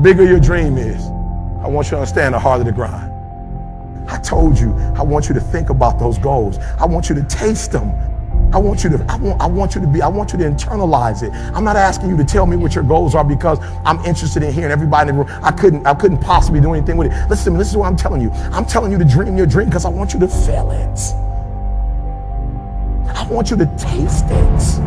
bigger your dream is, I want you to understand the harder the grind. I told you, I want you to think about those goals. I want you to taste them. I want you to internalize it. I'm not asking you to tell me what your goals are because I'm interested in hearing everybody in the room. I couldn't possibly do anything with it. Listen, this is what I'm telling you. I'm telling you to dream your dream because I want you to feel it. I want you to taste it.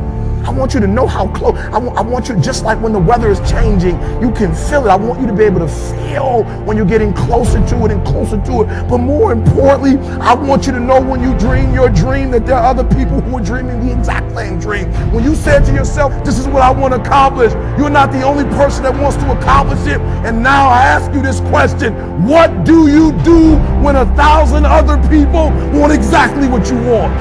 I want you to know how close. I want you, just like when the weather is changing, you can feel it. I want you to be able to feel when you're getting closer to it and closer to it. But more importantly, I want you to know when you dream your dream that there are other people who are dreaming the exact same dream. When you said to yourself, this is what I want to accomplish, you're not the only person that wants to accomplish it. And now I ask you this question: what do you do when 1,000 other people want exactly what you want?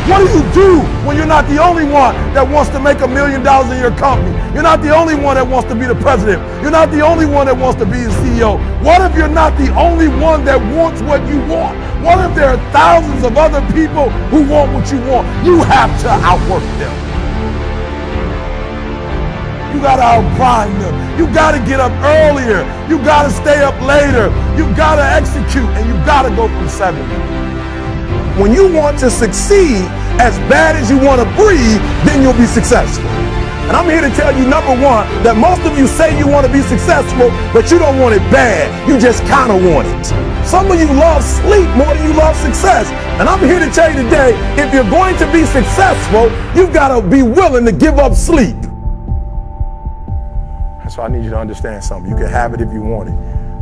What do you do when you're not the only one that wants to make $1 million in your company? You're not the only one that wants to be the president. You're not the only one that wants to be the CEO. What if you're not the only one that wants what you want? What if there are thousands of other people who want what you want? You have to outwork them. You gotta outgrind them. You gotta get up earlier. You gotta stay up later. You gotta execute, and you gotta go from 7. When you want to succeed as bad as you want to breathe, then you'll be successful. And I'm here to tell you, number one, that most of you say you want to be successful, but you don't want it bad. You just kind of want it. Some of you love sleep more than you love success. And I'm here to tell you today, if you're going to be successful, you've got to be willing to give up sleep. That's why I need you to understand something. You can have it if you want it,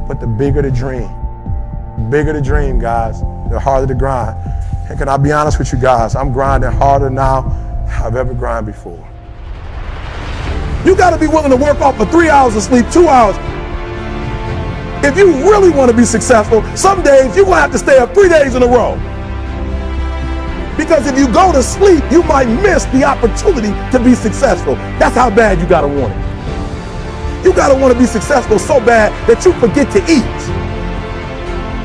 but the bigger the dream, guys, the harder the grind. And can I be honest with you guys? I'm grinding harder now than I've ever grinded before. You got to be willing to work off for 3 hours of sleep, 2 hours. If you really want to be successful, some days you're going to have to stay up 3 days in a row. Because if you go to sleep, you might miss the opportunity to be successful. That's how bad you got to want it. You got to want to be successful so bad that you forget to eat.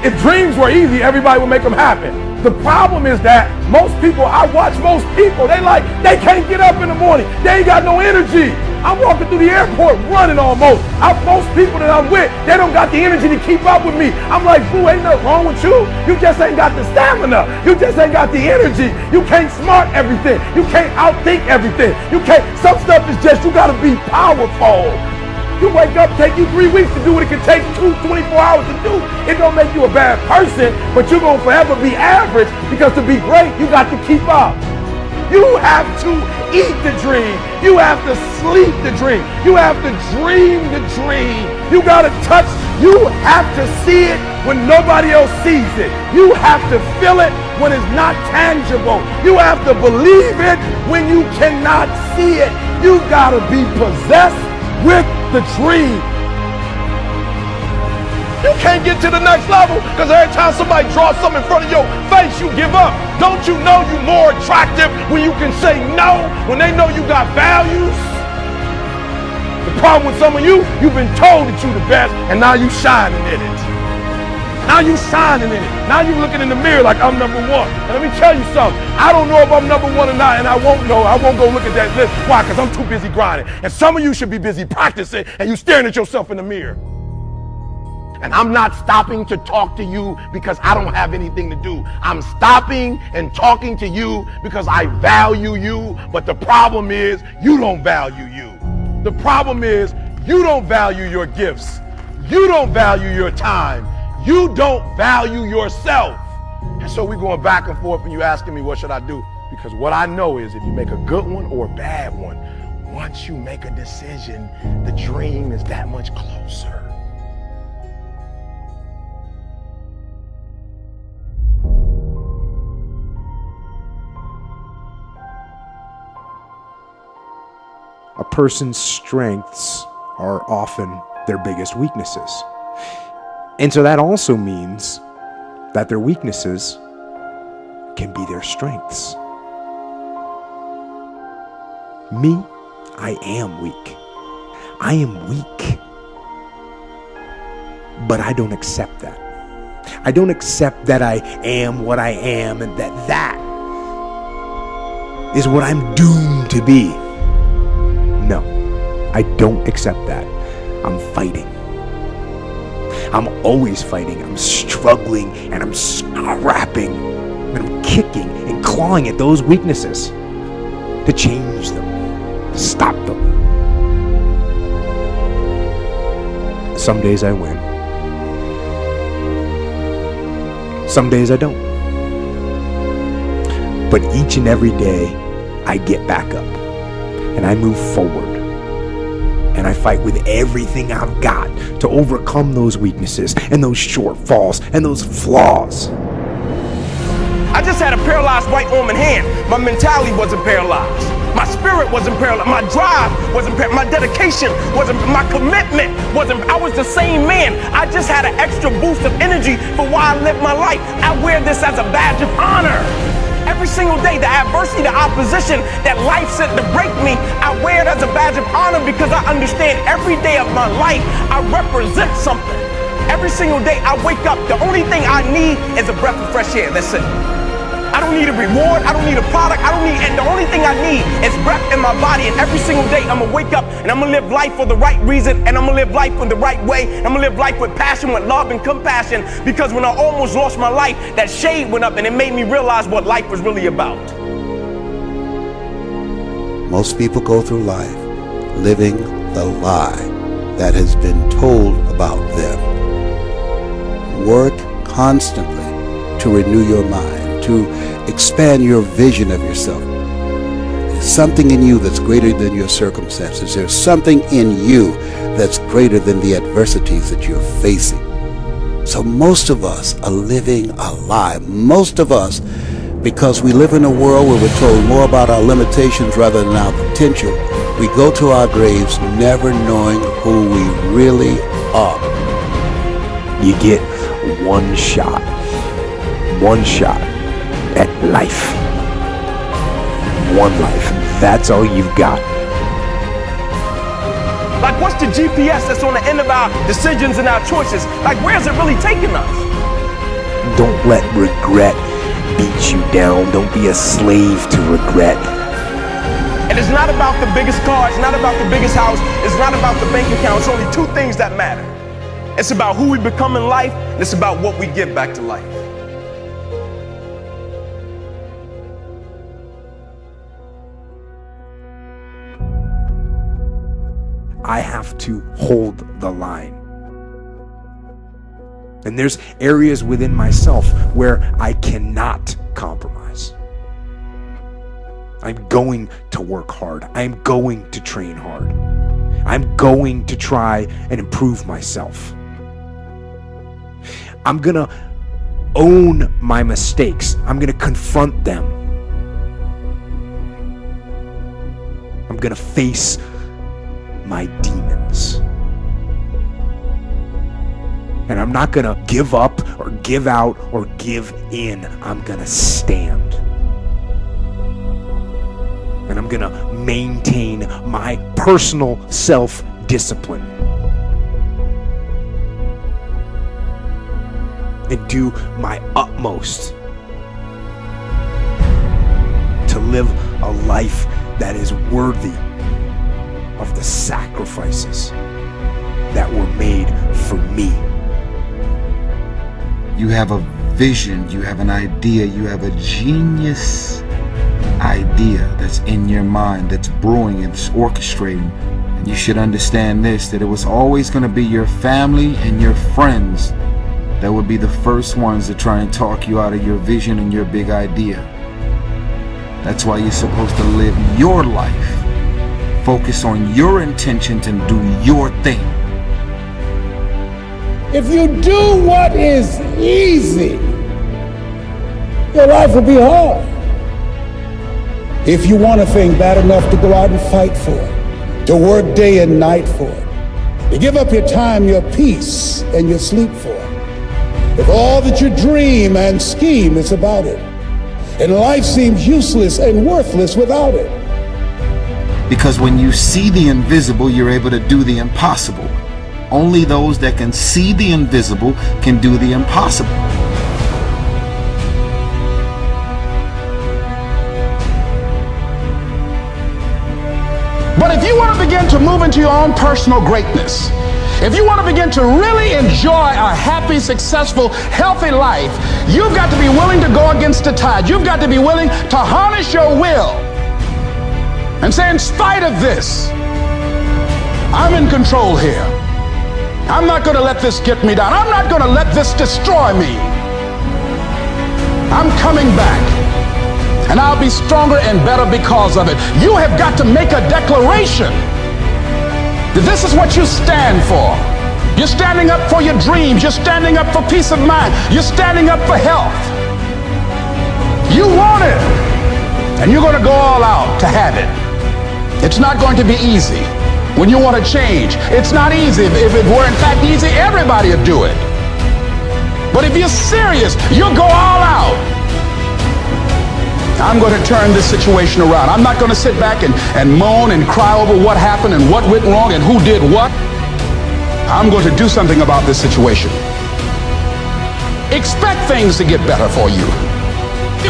If dreams were easy, everybody would make them happen. The problem is that I watch most people, they can't get up in the morning. They ain't got no energy. I'm walking through the airport running almost. Most people that I'm with, they don't got the energy to keep up with me. I'm like, boo, ain't nothing wrong with you. You just ain't got the stamina. You just ain't got the energy. You can't smart everything. You can't outthink everything. Some stuff is just, you gotta be powerful. You wake up, take you 3 weeks to do what it can take 24 hours to do. It don't make you a bad person, but you're gonna forever be average, because to be great, you got to keep up. You have to eat the dream. You have to sleep the dream. You have to dream the dream. You gotta touch, you have to see it when nobody else sees it. You have to feel it when it's not tangible. You have to believe it when you cannot see it. You gotta be possessed with the dream. You can't get to the next level because every time somebody draws something in front of your face, you give up. Don't you know you're more attractive when you can say no, when they know you got values? The problem with some of you, you've been told that you're the best, and now you shining in it. Now you shining in it. Now you looking in the mirror like I'm number one. And let me tell you something. I don't know if I'm number one or not, and I won't know. I won't go look at that list. Why? Because I'm too busy grinding. And some of you should be busy practicing, and you staring at yourself in the mirror. And I'm not stopping to talk to you because I don't have anything to do. I'm stopping and talking to you because I value you. But the problem is you don't value you. The problem is you don't value your gifts. You don't value your time. You don't value yourself. And so we're going back and forth and you asking me, what should I do? Because what I know is if you make a good one or a bad one, once you make a decision, the dream is that much closer. A person's strengths are often their biggest weaknesses. And so that also means that their weaknesses can be their strengths. Me, I am weak. I am weak. But I don't accept that. I don't accept that I am what I am and that is what I'm doomed to be. No, I don't accept that. I'm fighting. I'm always fighting. I'm struggling and I'm scrapping and I'm kicking and clawing at those weaknesses to change them, to stop them. Some days I win. Some days I don't. But each and every day I get back up and I move forward. And I fight with everything I've got to overcome those weaknesses and those shortfalls and those flaws. I just had a paralyzed right arm and hand. My mentality wasn't paralyzed. My spirit wasn't paralyzed. My drive wasn't paralyzed. My dedication wasn't, my commitment wasn't. I was the same man. I just had an extra boost of energy for why I live my life. I wear this as a badge of honor. Every single day, the adversity, the opposition that life sent to break me, I wear it as a badge of honor because I understand every day of my life, I represent something. Every single day I wake up, the only thing I need is a breath of fresh air. That's it. I don't need a reward. I don't need a product. And the only thing I need is breath in my body. And every single day I'm gonna wake up and I'm gonna live life for the right reason. And I'm gonna live life in the right way. And I'm gonna live life with passion, with love and compassion. Because when I almost lost my life, that shade went up and it made me realize what life was really about. Most people go through life living the lie that has been told about them. Work constantly to renew your mind, to expand your vision of yourself. There's something in you that's greater than your circumstances. There's something in you that's greater than the adversities that you're facing. So most of us are living a lie. Most of us, because we live in a world where we're told more about our limitations rather than our potential, we go to our graves never knowing who we really are. You get one shot at life. One life. That's all you've got. Like, what's the GPS that's on the end of our decisions and our choices? Like, where's it really taking us? Don't let regret beat you down. Don't be a slave to regret. And it's not about the biggest car, it's not about the biggest house, it's not about the bank account. It's only two things that matter. It's about who we become in life, and it's about what we give back to life. I have to hold the line. And there's areas within myself where I cannot compromise. I'm going to work hard. I'm going to train hard. I'm going to try and improve myself. I'm going to own my mistakes. I'm going to confront them. I'm going to face my demons. And I'm not gonna give up or give out or give in. I'm gonna stand. And I'm gonna maintain my personal self-discipline. And do my utmost to live a life that is worthy of the sacrifices that were made for me. You have a vision, you have an idea, you have a genius idea that's in your mind, that's brewing, it's orchestrating. And you should understand this, that it was always going to be your family and your friends that would be the first ones to try and talk you out of your vision and your big idea. That's why you're supposed to live your life. Focus on your intentions and do your thing. If you do what is easy, your life will be hard. If you want a thing bad enough to go out and fight for it, to work day and night for it, to give up your time, your peace, and your sleep for it, if all that you dream and scheme is about it, and life seems useless and worthless without it. Because when you see the invisible, you're able to do the impossible. Only those that can see the invisible can do the impossible. But if you want to begin to move into your own personal greatness, if you want to begin to really enjoy a happy, successful, healthy life, you've got to be willing to go against the tide. You've got to be willing to harness your will and say, in spite of this, I'm in control here. I'm not going to let this get me down. I'm not going to let this destroy me. I'm coming back, and I'll be stronger and better because of it. You have got to make a declaration that this is what you stand for. You're standing up for your dreams. You're standing up for peace of mind. You're standing up for health. You want it, and you're going to go all out to have it. It's not going to be easy. When you want to change, it's not easy. If it were in fact easy, everybody would do it. But if you're serious, you'll go all out. I'm going to turn this situation around. I'm not going to sit back and moan and cry over what happened and what went wrong and who did what. I'm going to do something about this situation. Expect things to get better for you.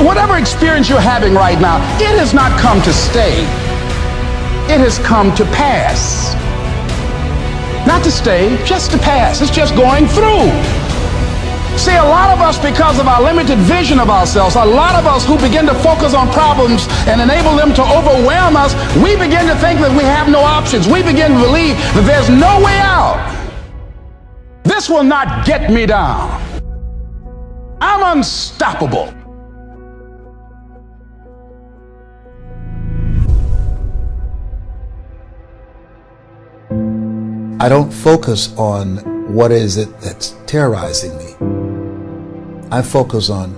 Whatever experience you're having right now, it has not come to stay. It has come to pass. Not to stay, just to pass. It's just going through. See, a lot of us, because of our limited vision of ourselves, a lot of us who begin to focus on problems and enable them to overwhelm us, we begin to think that we have no options. We begin to believe that there's no way out. This will not get me down. I'm unstoppable. I don't focus on what is it that's terrorizing me. I focus on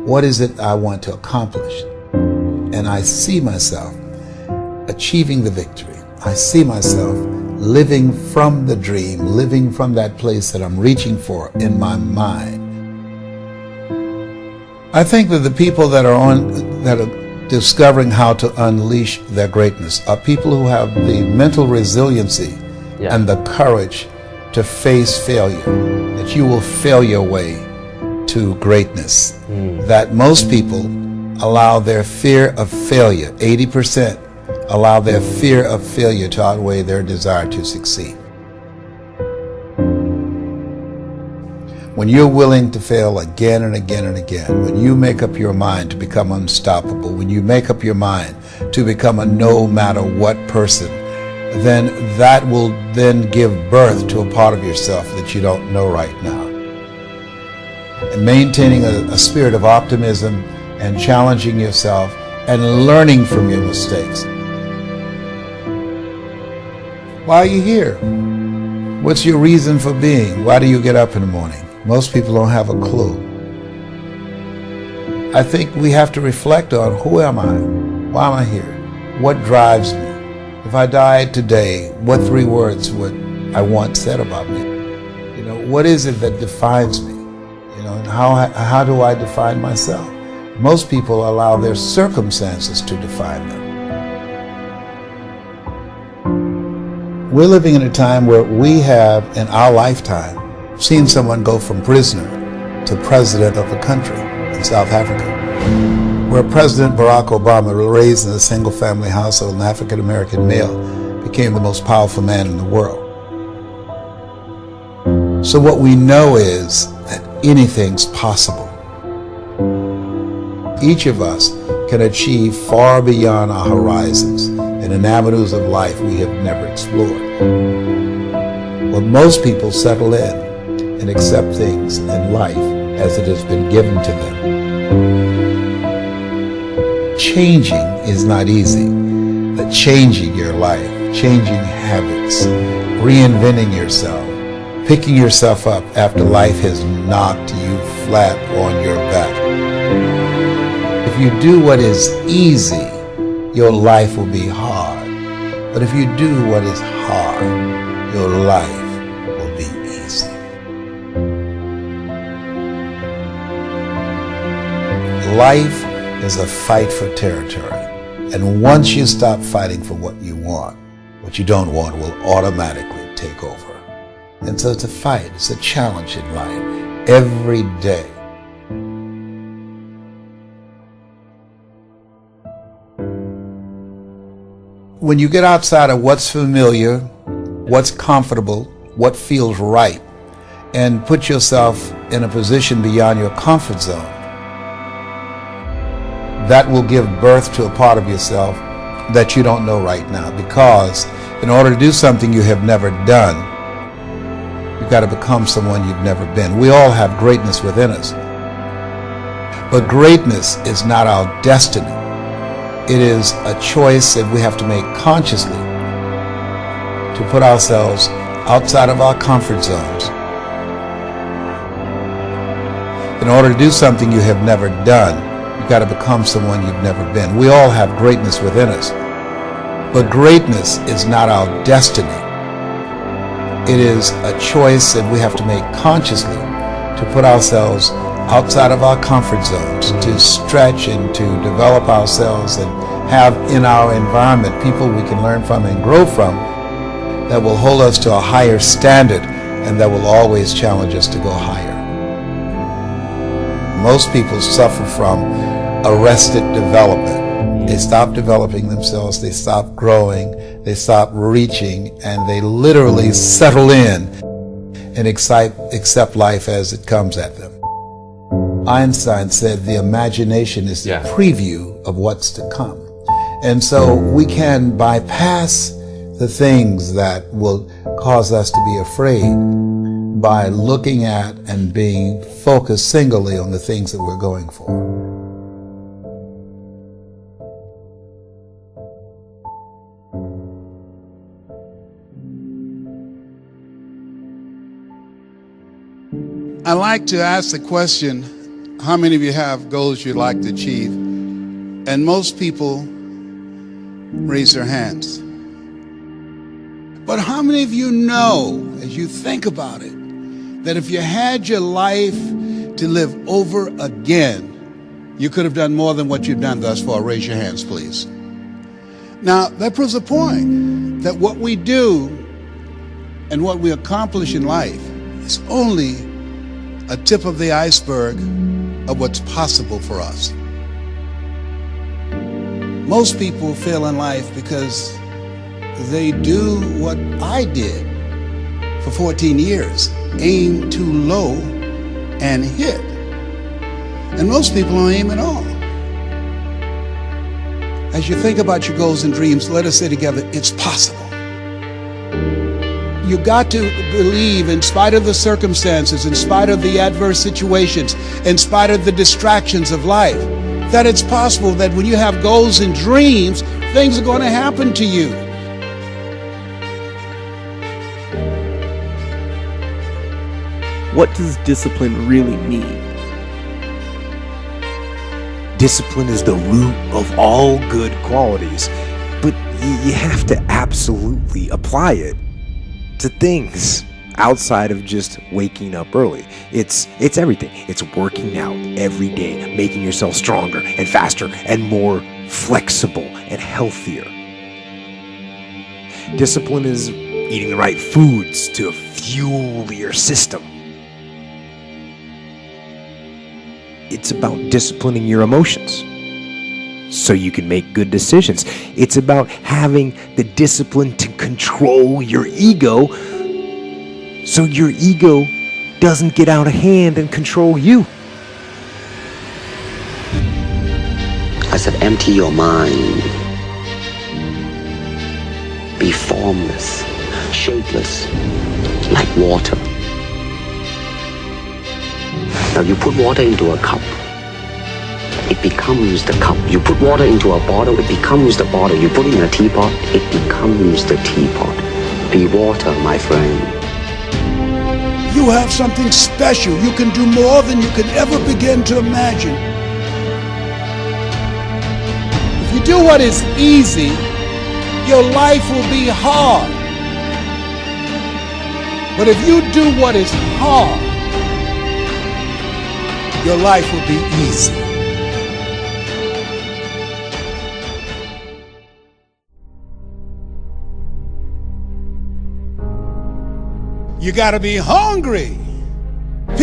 what is it I want to accomplish. And I see myself achieving the victory. I see myself living from the dream, living from that place that I'm reaching for in my mind. I think that the people that are discovering how to unleash their greatness are people who have the mental resiliency and the courage to face failure, that you will fail your way to greatness. That most people allow their fear of failure, 80%, allow their fear of failure to outweigh their desire to succeed. When you're willing to fail again and again and again, when you make up your mind to become unstoppable, when you make up your mind to become a no matter what person, then that will then give birth to a part of yourself that you don't know right now. And maintaining a spirit of optimism and challenging yourself and learning from your mistakes. Why are you here? What's your reason for being? Why do you get up in the morning? Most people don't have a clue. I think we have to reflect on, who am I? Why am I here? What drives me? If I died today, what 3 words would I want said about me? You know, what is it that defines me? You know, and how do I define myself? Most people allow their circumstances to define them. We're living in a time where we have, in our lifetime, seen someone go from prisoner to president of a country in South Africa, where President Barack Obama, raised in a single-family household, an African-American male, became the most powerful man in the world. So what we know is that anything's possible. Each of us can achieve far beyond our horizons and in avenues of life we have never explored. But most people settle in and accept things in life as it has been given to them. Changing is not easy, but changing your life, changing habits, reinventing yourself, picking yourself up after life has knocked you flat on your back. If you do what is easy, your life will be hard. But if you do what is hard, your life will be easy. Life is a fight for territory. And once you stop fighting for what you want, what you don't want will automatically take over. And so it's a fight, it's a challenge in life every day. When you get outside of what's familiar, what's comfortable, what feels right, and put yourself in a position beyond your comfort zone, that will give birth to a part of yourself that you don't know right now. Because in order to do something you have never done, you've got to become someone you've never been. We all have greatness within us. But greatness is not our destiny. It is a choice that we have to make consciously to put ourselves outside of our comfort zones. In order to do something you have never done, you've got to become someone you've never been. We all have greatness within us. But greatness is not our destiny. It is a choice that we have to make consciously to put ourselves outside of our comfort zones, to stretch and to develop ourselves and have in our environment people we can learn from and grow from that will hold us to a higher standard and that will always challenge us to go higher. Most people suffer from arrested development. They stop developing themselves, they stop growing, they stop reaching, and they literally settle in and accept life as it comes at them. Einstein said the imagination is the preview of what's to come. And so we can bypass the things that will cause us to be afraid by looking at and being focused singly on the things that we're going for. I like to ask the question, how many of you have goals you'd like to achieve? And most people raise their hands. But how many of you know, as you think about it, that if you had your life to live over again, you could have done more than what you've done thus far? Raise your hands, please. Now, that proves a point that what we do and what we accomplish in life is only a tip of the iceberg of what's possible for us. Most people fail in life because they do what I did for 14 years, aim too low and hit. And most people don't aim at all. As you think about your goals and dreams, let us say together, it's possible. You got to believe, in spite of the circumstances, in spite of the adverse situations, in spite of the distractions of life, that it's possible that when you have goals and dreams, things are going to happen to you. What does discipline really mean? Discipline is the root of all good qualities, but you have to absolutely apply it to things outside of just waking up early. It's everything. It's working out every day, making yourself stronger and faster and more flexible and healthier. Discipline is eating the right foods to fuel your system. It's about disciplining your emotions so you can make good decisions. It's about having the discipline to control your ego so your ego doesn't get out of hand and control you. I said, empty your mind. Be formless, shapeless, like water. Now you put water into a cup, it becomes the cup. You put water into a bottle, it becomes the bottle. You put it in a teapot, it becomes the teapot. Be water, my friend. You have something special. You can do more than you can ever begin to imagine. If you do what is easy, your life will be hard. But if you do what is hard, your life will be easy. You got to be hungry.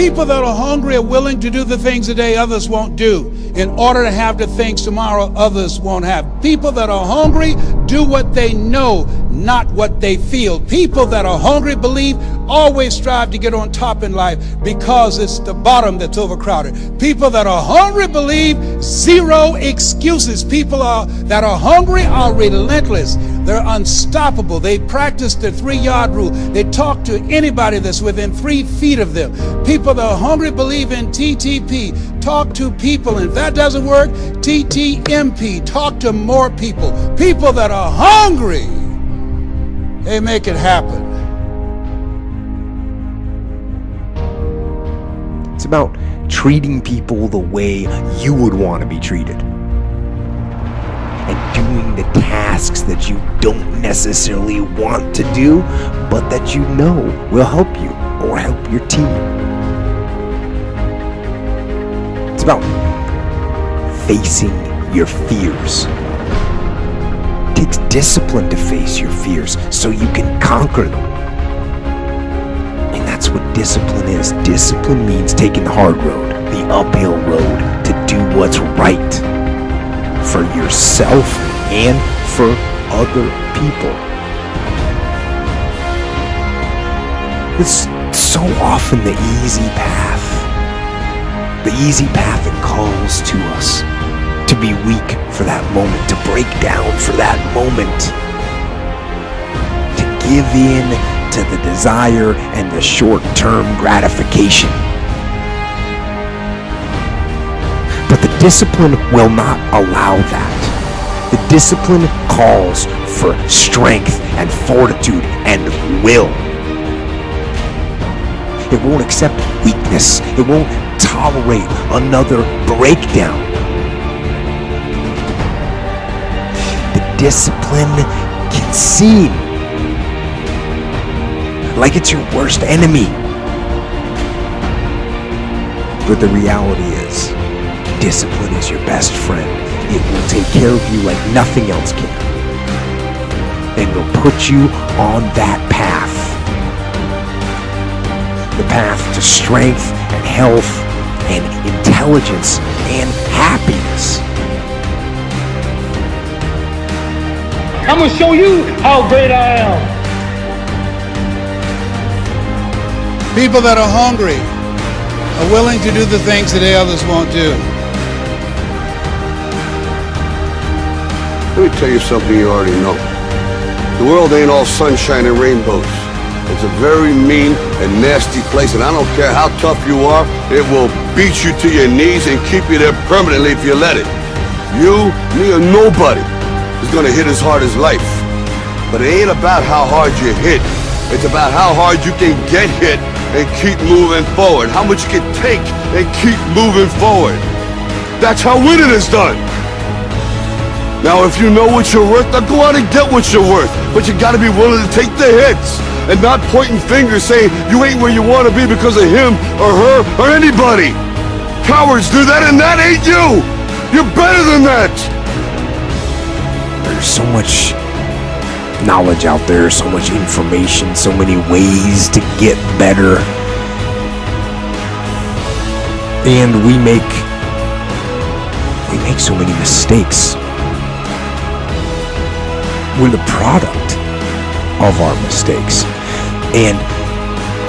People that are hungry are willing to do the things today others won't do in order to have the things tomorrow others won't have. People that are hungry do what they know, not what they feel. People that are hungry believe always strive to get on top in life because it's the bottom that's overcrowded. People that are hungry believe zero excuses. People that are hungry are relentless. They're unstoppable. They practice the 3-yard rule. They talk to anybody that's within 3 feet of them. People that are hungry believe in TTP. Talk to people. And if that doesn't work, TTMP. Talk to more people. People that are hungry, they make it happen. It's about treating people the way you would want to be treated. And doing the tasks that you don't necessarily want to do, but that you know will help you or help your team. It's about facing your fears. It takes discipline to face your fears so you can conquer them. And that's what discipline is. Discipline means taking the hard road, the uphill road, to do what's right for yourself and for other people. It's so often the easy path. The easy path that calls to us to be weak for that moment, to break down for that moment, to give in to the desire and the short-term gratification. But the discipline will not allow that. The discipline calls for strength and fortitude and will. It won't accept weakness. It won't tolerate another breakdown. The discipline can seem like it's your worst enemy. But the reality is, discipline is your best friend. It will take care of you like nothing else can. And will put you on that path. The path to strength and health and intelligence and happiness. I'm gonna show you how great I am. People that are hungry are willing to do the things that others won't do. Let me tell you something you already know. The world ain't all sunshine and rainbows. It's a very mean and nasty place, and I don't care how tough you are, it will beat you to your knees and keep you there permanently if you let it. You, me, or nobody is gonna hit as hard as life. But it ain't about how hard you hit. It's about how hard you can get hit and keep moving forward. How much you can take and keep moving forward. That's how winning is done. Now, if you know what you're worth, now go out and get what you're worth. But you gotta be willing to take the hits and not pointing fingers saying you ain't where you want to be because of him or her or anybody. Cowards do that, and that ain't you. You're better than that. There's so much knowledge out there, so much information, so many ways to get better. And we make so many mistakes. We're the product of our mistakes. And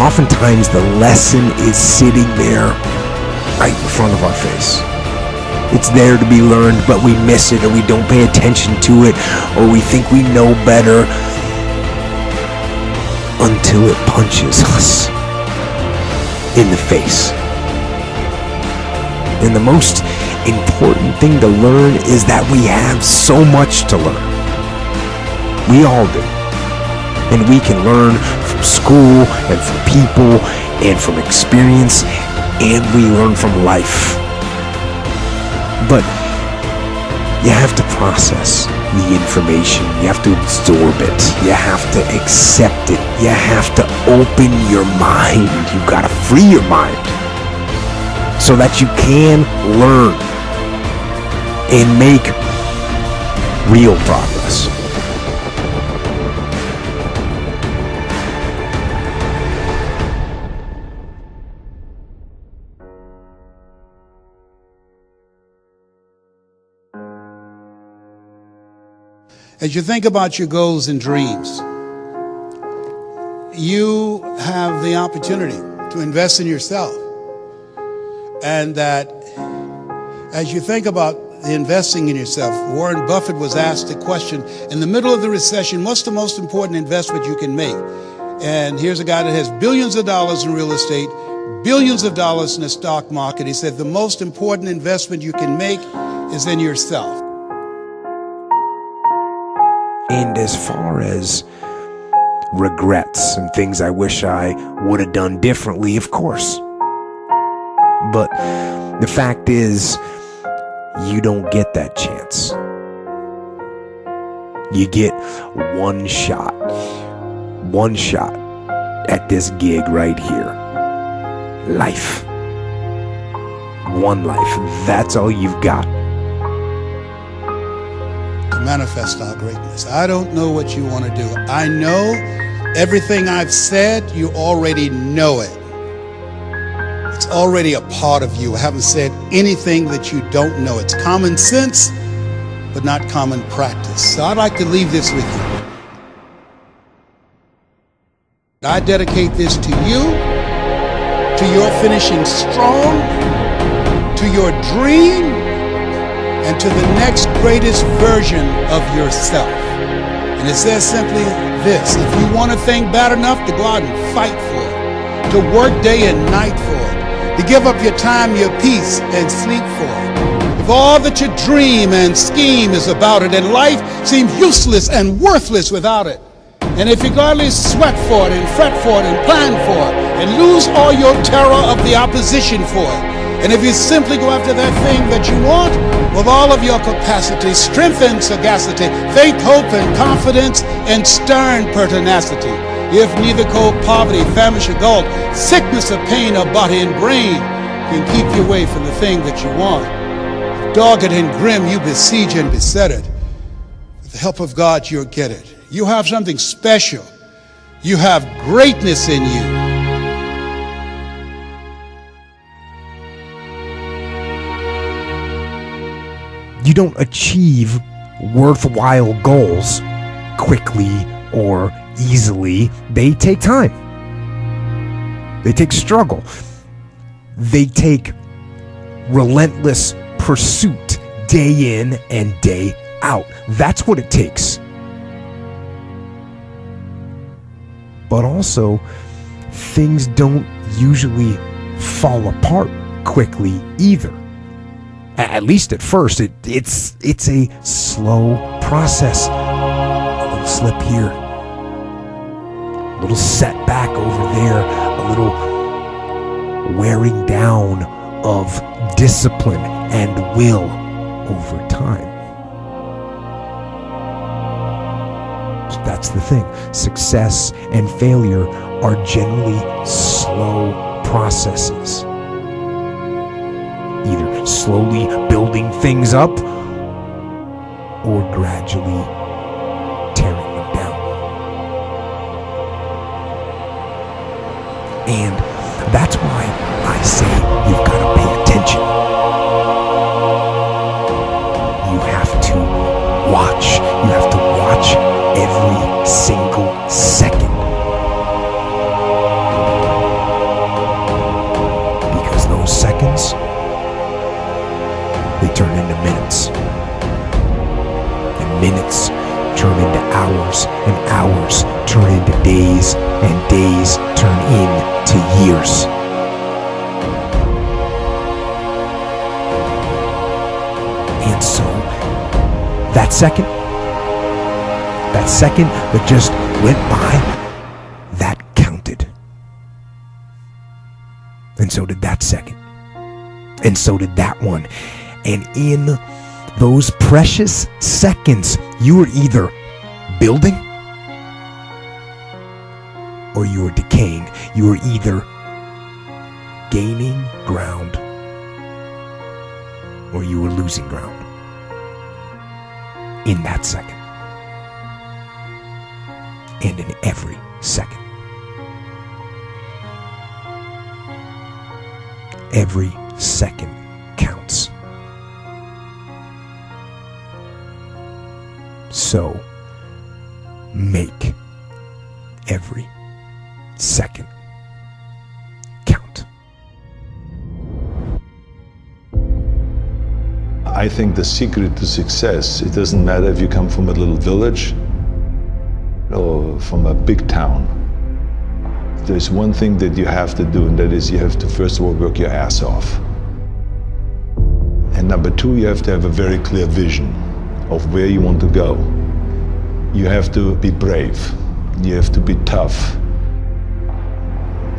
oftentimes the lesson is sitting there right in front of our face. It's there to be learned, but we miss it, or we don't pay attention to it, or we think we know better until it punches us in the face. And the most important thing to learn is that we have so much to learn. We all do. And we can learn from school and from people and from experience, and we learn from life. But you have to process the information. You have to absorb it. You have to accept it. You have to open your mind. You gotta free your mind so that you can learn and make real progress. As you think about your goals and dreams, you have the opportunity to invest in yourself. And that as you think about the investing in yourself, Warren Buffett was asked the question, in the middle of the recession, what's the most important investment you can make? And here's a guy that has billions of dollars in real estate, billions of dollars in the stock market. He said the most important investment you can make is in yourself. And as far as regrets and things I wish I would have done differently, of course. But the fact is, you don't get that chance. You get one shot at this gig right here. Life. One life. That's all you've got. To manifest our greatness. I don't know what you want to do. I know everything I've said, you already know it. It's already a part of you. I haven't said anything that you don't know. It's common sense, but not common practice. So I'd like to leave this with you. I dedicate this to you, to your finishing strong, to your dream, and to the next greatest version of yourself. And it says simply this: if you want a thing bad enough, to go out and fight for it, to work day and night for it, to give up your time, your peace, and sleep for it. If all that you dream and scheme is about it, and life seems useless and worthless without it, and if you gladly sweat for it and fret for it and plan for it and lose all your terror of the opposition for it, and if you simply go after that thing that you want with all of your capacity, strength and sagacity, faith, hope and confidence, and stern pertinacity, if neither cold poverty, famish or gulf, sickness or pain of body and brain can keep you away from the thing that you want, dogged and grim you besiege and beset it, with the help of God you'll get it. You have something special. You have greatness in you. You don't achieve worthwhile goals quickly or easily. They take time. They take struggle. They take relentless pursuit day in and day out. That's what it takes. But also, things don't usually fall apart quickly either. At least at first, it's a slow process. A little slip here, a little setback over there, a little wearing down of discipline and will over time. That's the thing. Success and failure are generally slow processes. Either slowly building things up or gradually tearing them down. And that's why I say you've got to pay attention. You have to watch. You have to watch every single second. Because those seconds, they turn into minutes. And minutes turn into hours. And hours turn into days. And days turn into years. And so, that second that just went by, that counted. And so did that second. And so did that one. And in those precious seconds, you were either building or you were decaying. You were either gaining ground or you were losing ground in that second. And in every second. Every second counts. So, make every second count. I think the secret to success, it doesn't matter if you come from a little village or from a big town. There's one thing that you have to do, and that is you have to first of all work your ass off. And number two, you have to have a very clear vision of where you want to go. You have to be brave. You have to be tough.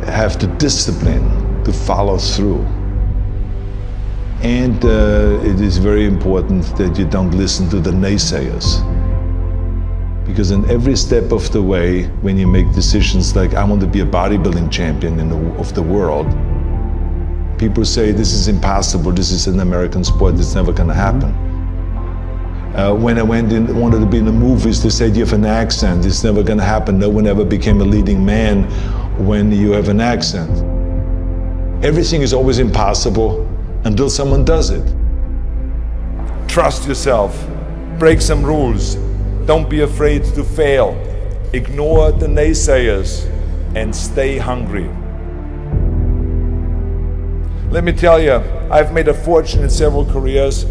You have the discipline to follow through. And it is very important that you don't listen to the naysayers. Because in every step of the way, when you make decisions like, I want to be a bodybuilding champion of the world, people say, this is impossible, this is an American sport, it's never going to happen. When I wanted to be in the movies, they said, you have an accent, it's never going to happen. No one ever became a leading man when you have an accent. Everything is always impossible until someone does it. Trust yourself, break some rules, don't be afraid to fail, ignore the naysayers, and stay hungry. Let me tell you, I've made a fortune in several careers,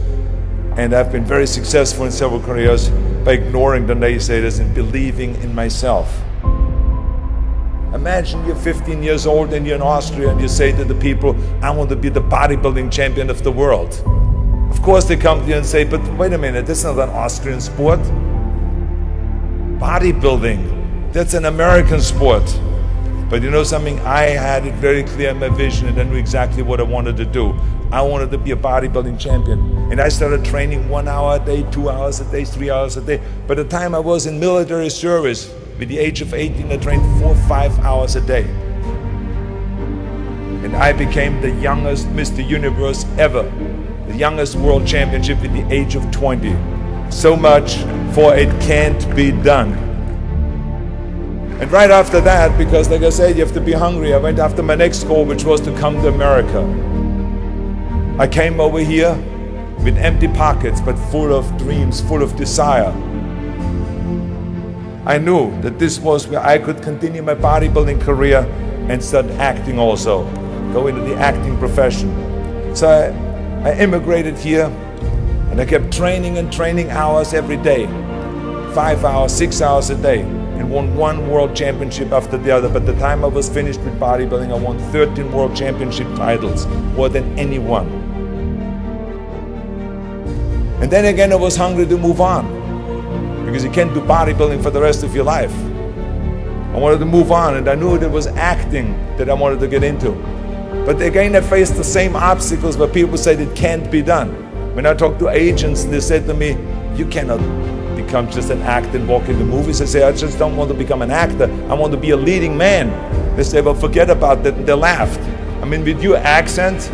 and I've been very successful in several careers by ignoring the naysayers and believing in myself. Imagine you're 15 years old and you're in Austria and you say to the people, I want to be the bodybuilding champion of the world. Of course they come to you and say, but wait a minute, this is not an Austrian sport. Bodybuilding, that's an American sport. But you know something, I had it very clear in my vision and I knew exactly what I wanted to do. I wanted to be a bodybuilding champion. And I started training 1 hour a day, 2 hours a day, 3 hours a day. By the time I was in military service, at the age of 18, I trained 4 or 5 hours a day. And I became the youngest Mr. Universe ever. The youngest world championship at the age of 20. So much for it can't be done. And right after that, because like I said, you have to be hungry, I went after my next goal, which was to come to America. I came over here with empty pockets, but full of dreams, full of desire. I knew that this was where I could continue my bodybuilding career and start acting also, go into the acting profession. So I immigrated here and I kept training and training hours every day, 5 hours, 6 hours a day, and won one world championship after the other. By the time I was finished with bodybuilding, I won 13 world championship titles, more than anyone. And then again, I was hungry to move on, because you can't do bodybuilding for the rest of your life. I wanted to move on, and I knew it was acting that I wanted to get into. But again, I faced the same obstacles where people said it can't be done. When I talked to agents, they said to me, you cannot become just an actor and walk into movies. I say, I just don't want to become an actor. I want to be a leading man. They say, well, forget about that. And they laughed. I mean, with your accent,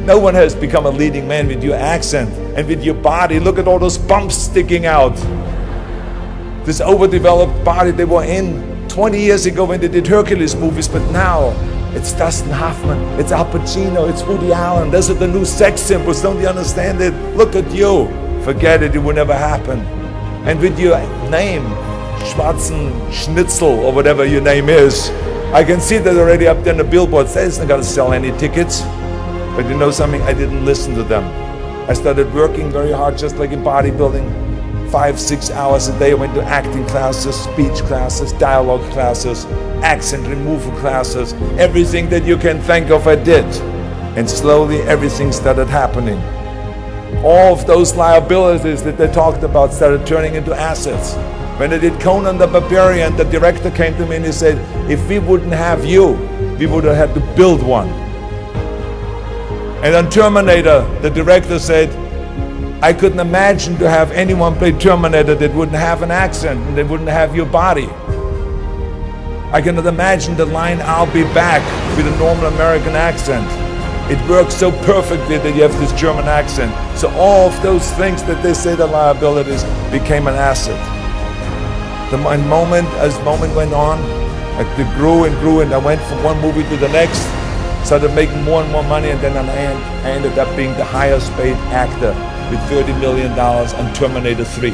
no one has become a leading man with your accent. And with your body, look at all those bumps sticking out. This overdeveloped body they were in 20 years ago when they did Hercules movies, but now it's Dustin Hoffman, it's Al Pacino, it's Woody Allen. Those are the new sex symbols. Don't you understand it? Look at you. Forget it, it will never happen. And with your name, Schwarzen Schnitzel, or whatever your name is, I can see that already up there on the billboards. That isn't gonna sell any tickets. But you know something? I didn't listen to them. I started working very hard, just like in bodybuilding. 5, 6 hours a day. I went to acting classes, speech classes, dialogue classes, accent removal classes. Everything that you can think of, I did. And slowly everything started happening. All of those liabilities that they talked about started turning into assets. When I did Conan the Barbarian, the director came to me and he said, if we wouldn't have you, we would have had to build one. And on Terminator, the director said, I couldn't imagine to have anyone play Terminator that wouldn't have an accent and that wouldn't have your body. I cannot imagine the line, I'll be back, with a normal American accent. It works so perfectly that you have this German accent. So all of those things that they say the liabilities became an asset. As moment went on, it grew and grew, and I went from one movie to the next, started making more and more money, and then I ended up being the highest paid actor with $30 million on Terminator 3.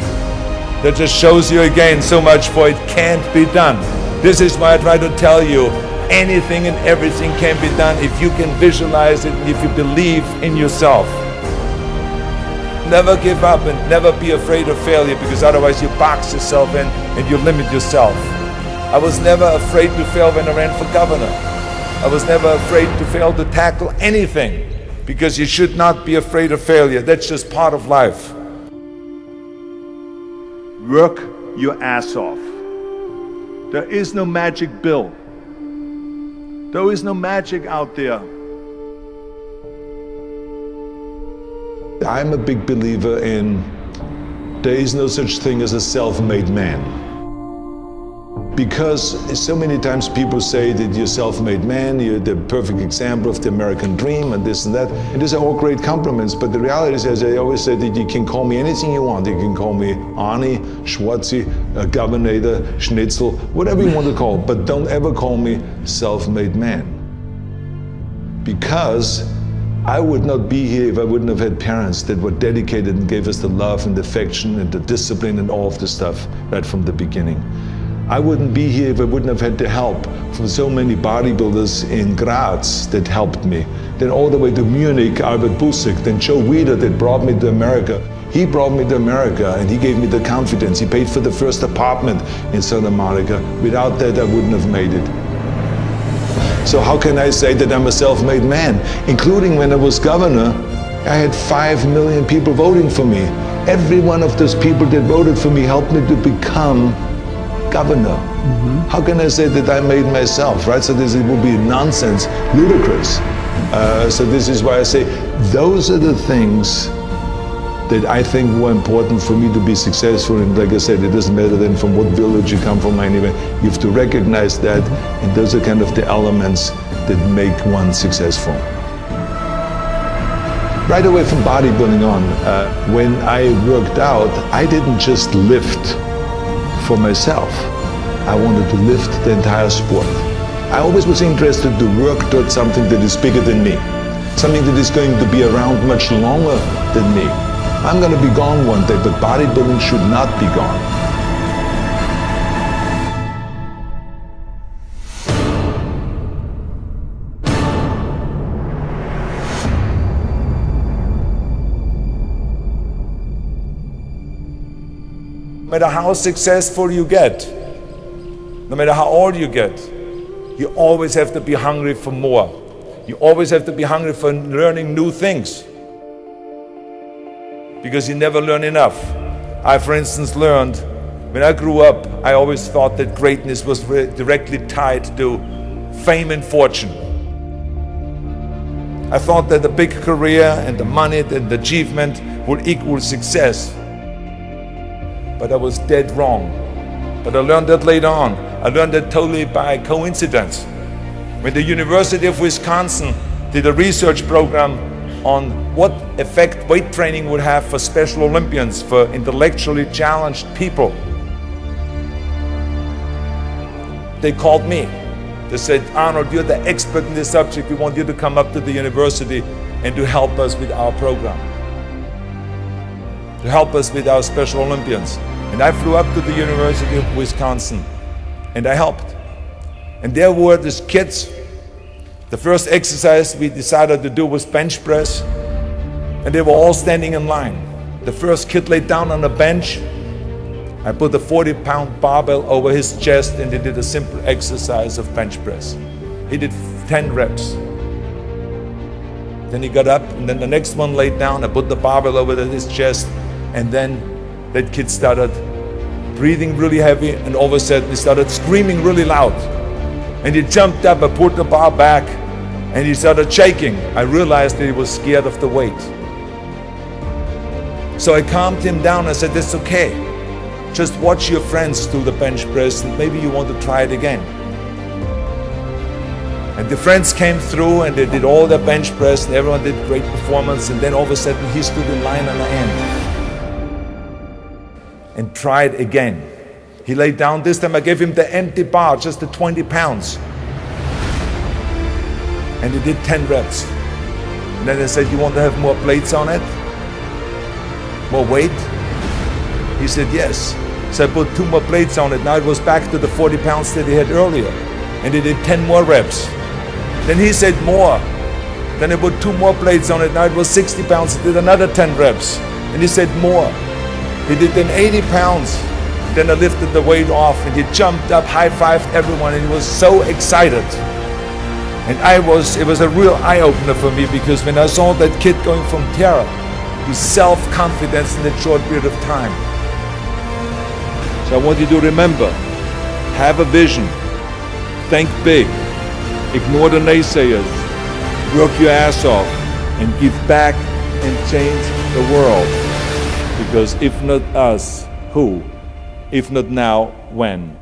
That just shows you again so much for it can't be done. This is why I try to tell you, anything and everything can be done if you can visualize it and if you believe in yourself. Never give up and never be afraid of failure, because otherwise you box yourself in and you limit yourself. I was never afraid to fail when I ran for governor. I was never afraid to fail to tackle anything, because you should not be afraid of failure. That's just part of life. Work your ass off. There is no magic pill. There is no magic out there. I'm a big believer in there is no such thing as a self-made man. Because so many times people say that you're a self-made man, you're the perfect example of the American dream and this and that. And these are all great compliments, but the reality is, as I always say, that you can call me anything you want. You can call me Arnie, Schwarzi, Governor, Schnitzel, whatever you want to call, but don't ever call me self-made man. Because I would not be here if I wouldn't have had parents that were dedicated and gave us the love and the affection and the discipline and all of the stuff right from the beginning. I wouldn't be here if I wouldn't have had the help from so many bodybuilders in Graz that helped me. Then all the way to Munich, Albert Busek, then Joe Weider that brought me to America. He brought me to America and he gave me the confidence. He paid for the first apartment in Santa Monica. Without that, I wouldn't have made it. So how can I say that I'm a self-made man? Including when I was governor, I had 5 million people voting for me. Every one of those people that voted for me helped me to become governor. How can I say that I made myself, right? So this would be nonsense, ludicrous. So this is why I say those are the things that I think were important for me to be successful. And like I said, it doesn't matter then from what village you come from anyway. You have to recognize that, and those are kind of the elements that make one successful. Right away from bodybuilding on, when I worked out, I didn't just lift for myself. I wanted to lift the entire sport. I always was interested to work towards something that is bigger than me, something that is going to be around much longer than me. I'm going to be gone one day, but bodybuilding should not be gone. No matter how successful you get, no matter how old you get, you always have to be hungry for more. You always have to be hungry for learning new things, because you never learn enough. I, for instance, learned when I grew up, I always thought that greatness was directly tied to fame and fortune. I thought that the big career and the money and the achievement would equal success. But I was dead wrong. But I learned that later on. I learned that totally by coincidence. When the University of Wisconsin did a research program on what effect weight training would have for Special Olympians, for intellectually challenged people, they called me. They said, Arnold, you're the expert in this subject. We want you to come up to the university and to help us with our program, to help us with our Special Olympians. And I flew up to the University of Wisconsin and I helped. And there were these kids. The first exercise we decided to do was bench press, and they were all standing in line. The first kid laid down on a bench. I put a 40-pound barbell over his chest and he did a simple exercise of bench press. He did 10 reps. Then he got up, and then the next one laid down. I put the barbell over his chest, and then that kid started breathing really heavy, and all of a sudden he started screaming really loud. And he jumped up, I pulled the bar back, and he started shaking. I realized that he was scared of the weight. So I calmed him down. I said, "It's okay. Just watch your friends do the bench press, and maybe you want to try it again." And the friends came through, and they did all their bench press, and everyone did great performance. And then all of a sudden, he stood in line on the end and tried again. He laid down. This time I gave him the empty bar, just the 20 pounds. And he did 10 reps. And then I said, "You want to have more plates on it? More weight?" He said, "Yes." So I put 2 more plates on it. Now it was back to the 40 pounds that he had earlier. And he did 10 more reps. Then he said more. Then I put 2 more plates on it. Now it was 60 pounds. He did another 10 reps. And he said more. He did then 80 pounds. Then I lifted the weight off and he jumped up, high-fived everyone, and he was so excited. And it was a real eye-opener for me, because when I saw that kid going from terror to self-confidence in that short period of time. So I want you to remember, have a vision, think big, ignore the naysayers, work your ass off, and give back and change the world. Because if not us, who? If not now, when?